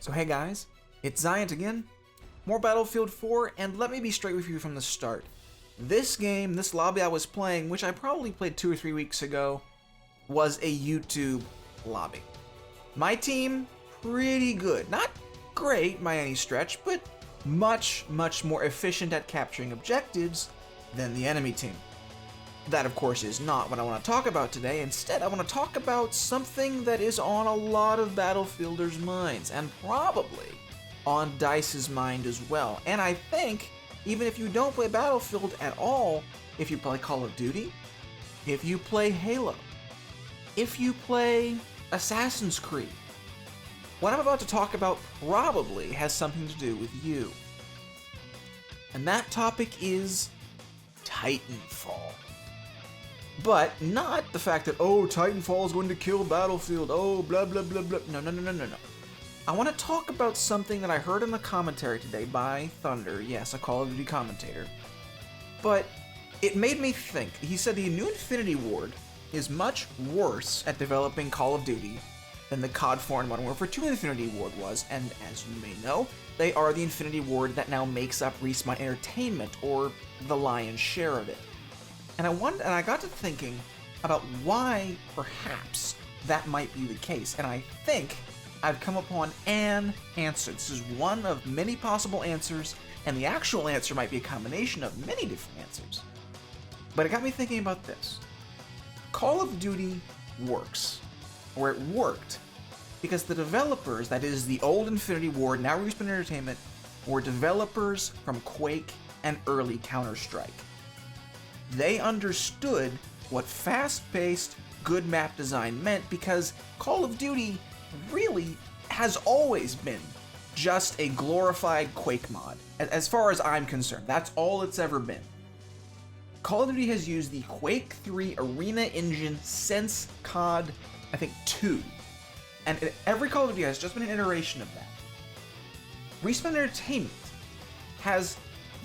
So hey guys, it's Ziont again, more Battlefield 4, and let me be straight with you from the start. This game, this lobby I was playing, which I probably played 2 or 3 weeks ago, was a YouTube lobby. My team, pretty good. Not great by any stretch, but much more efficient at capturing objectives than the enemy team. That, of course, is not what I want to talk about today. Instead, I want to talk about something that is on a lot of Battlefielders' minds, and probably on DICE's mind as well. And I think, even if you don't play Battlefield at all, if you play Call of Duty, if you play Halo, if you play Assassin's Creed, what I'm about to talk about probably has something to do with you. And that topic is Titanfall. But not the fact that, oh, Titanfall is going to kill Battlefield, oh, blah, blah, blah, blah. No. I want to talk about something that I heard in the commentary today by Thunder, yes, a Call of Duty commentator. But it made me think. He said the new Infinity Ward is much worse at developing Call of Duty than the COD 4 and Modern Warfare 2 Infinity Ward was, and as you may know, they are the Infinity Ward that now makes up Respawn Entertainment, or the lion's share of it. And I got to thinking about why, perhaps, that might be the case. And I think I've come upon an answer. This is one of many possible answers, and the actual answer might be a combination of many different answers. But it got me thinking about this. Call of Duty works, or it worked, because the developers, that is the old Infinity Ward, now Respawn Entertainment, were developers from Quake and early Counter-Strike. They understood what fast-paced, good map design meant, because Call of Duty really has always been just a glorified Quake mod. As far as I'm concerned, that's all it's ever been. Call of Duty has used the Quake 3 Arena engine since COD, I think, 2. And every Call of Duty has just been an iteration of that. Respawn Entertainment has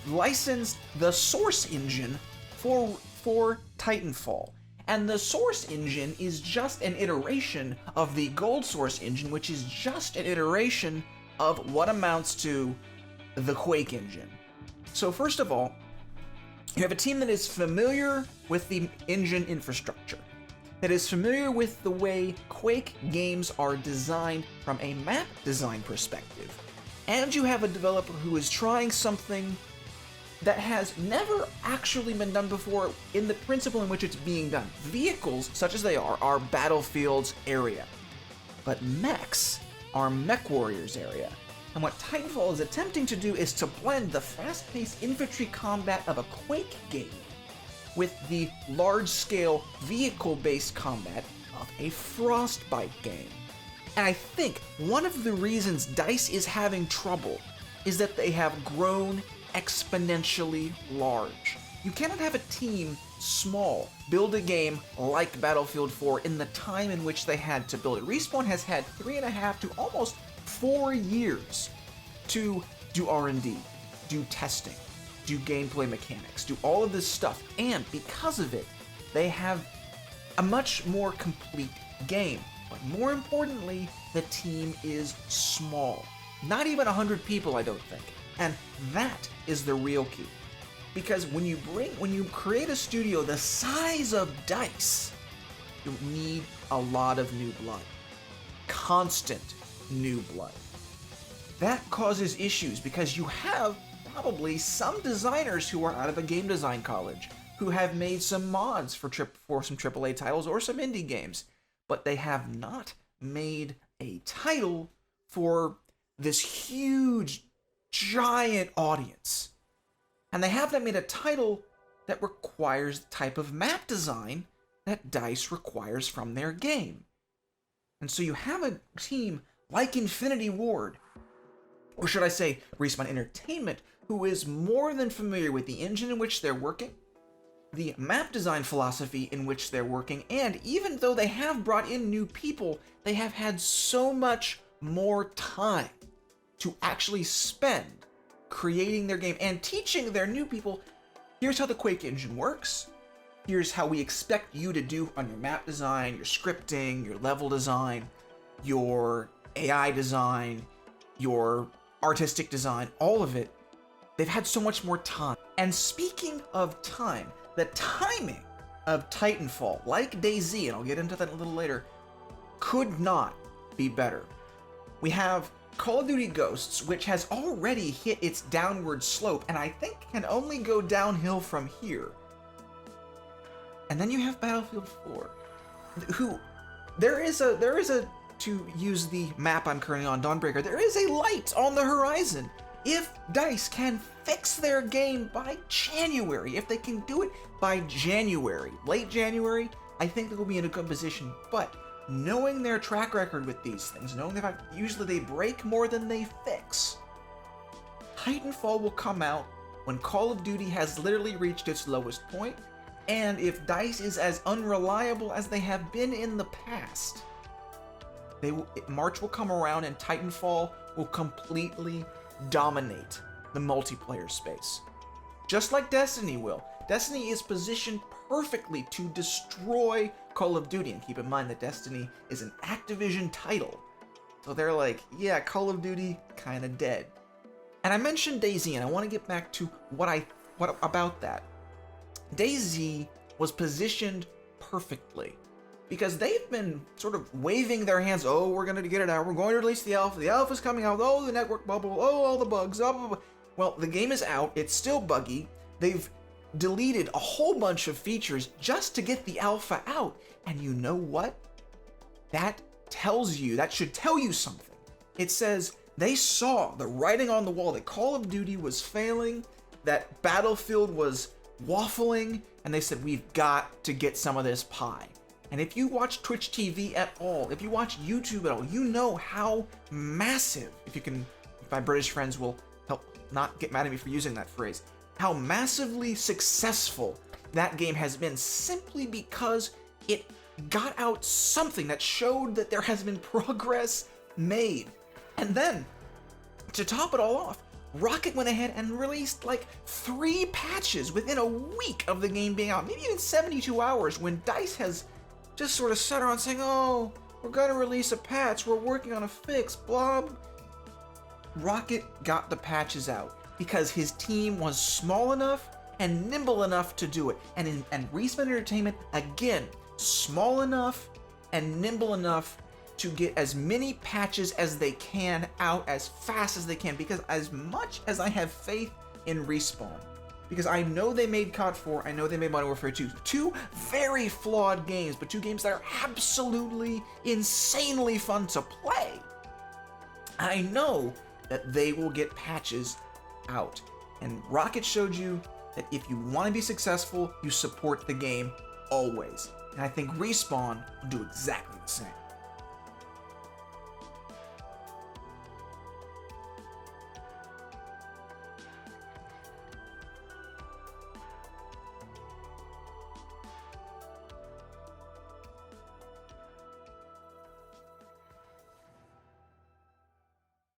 licensed the Source engine for Titanfall. And the Source engine is just an iteration of the Gold Source engine, which is just an iteration of what amounts to the Quake engine. So first of all, you have a team that is familiar with the engine infrastructure, that is familiar with the way Quake games are designed from a map design perspective. And you have a developer who is trying something that has never actually been done before in the principle in which it's being done. Vehicles, such as they are Battlefield's area. But mechs are Mech Warrior's area. And what Titanfall is attempting to do is to blend the fast-paced infantry combat of a Quake game with the large-scale vehicle-based combat of a Frostbite game. And I think one of the reasons DICE is having trouble is that they have grown exponentially large. You cannot have a team small build a game like Battlefield 4 in the time in which they had to build it. Respawn has had 3.5 to almost 4 years to do R&D, do testing, do gameplay mechanics, do all of this stuff, and because of it, they have a much more complete game. But more importantly, the team is small. Not even 100 people, I don't think. And that is the real key. Because when you create a studio the size of DICE, you need a lot of new blood. Constant new blood. That causes issues because you have probably some designers who are out of a game design college who have made some mods for some AAA titles or some indie games, but they have not made a title for this huge, giant audience. And they haven't made a title that requires the type of map design that DICE requires from their game. And so you have a team like Infinity Ward, or should I say Respawn Entertainment, who is more than familiar with the engine in which they're working, the map design philosophy in which they're working, and even though they have brought in new people, they have had so much more time to actually spend creating their game and teaching their new people, here's how the Quake engine works, here's how we expect you to do on your map design, your scripting, your level design, your AI design, your artistic design, all of it, they've had so much more time. And speaking of time, the timing of Titanfall, like DayZ, and I'll get into that a little later, could not be better. We have Call of Duty Ghosts, which has already hit its downward slope, and I think can only go downhill from here. And then you have Battlefield 4, who, there is a, to use the map I'm currently on, Dawnbreaker, there is a light on the horizon. If DICE can fix their game by January, if they can do it by January, late January, I think they will be in a good position. But knowing their track record with these things, knowing the fact usually they break more than they fix, Titanfall will come out when Call of Duty has literally reached its lowest point, and if DICE is as unreliable as they have been in the past, March will come around and Titanfall will completely dominate the multiplayer space. Just like Destiny will. Destiny is positioned perfectly to destroy Call of Duty, and keep in mind that Destiny is an Activision title. So they're like, yeah, Call of Duty, kinda dead. And I mentioned DayZ, and I want to get back to what about that. DayZ was positioned perfectly, because they've been sort of waving their hands, oh, we're going to get it out, we're going to release the alpha's coming out, oh, the network bubble, oh, all the bugs, blah, blah, blah. Well, the game is out, it's still buggy, they've deleted a whole bunch of features just to get the alpha out, and you know what? That should tell you something. It says they saw the writing on the wall that Call of Duty was failing, that Battlefield was waffling, and they said, we've got to get some of this pie. And if you watch Twitch TV at all, if you watch YouTube at all, you know how massive, if my British friends will help not get mad at me for using that phrase, how massively successful that game has been, simply because it got out something that showed that there has been progress made. And then, to top it all off, Rocket went ahead and released like 3 patches within a week of the game being out, maybe even 72 hours, when DICE has just sort of sat around saying, oh, we're gonna release a patch, we're working on a fix, blah. Rocket got the patches out because his team was small enough and nimble enough to do it. And Respawn Entertainment, again, small enough and nimble enough to get as many patches as they can out as fast as they can, because as much as I have faith in Respawn, because I know they made COD 4, I know they made Modern Warfare 2, 2 very flawed games, but 2 games that are absolutely insanely fun to play. I know that they will get patches out, and Rocket showed you that if you want to be successful, you support the game always, and I think Respawn will do exactly the same.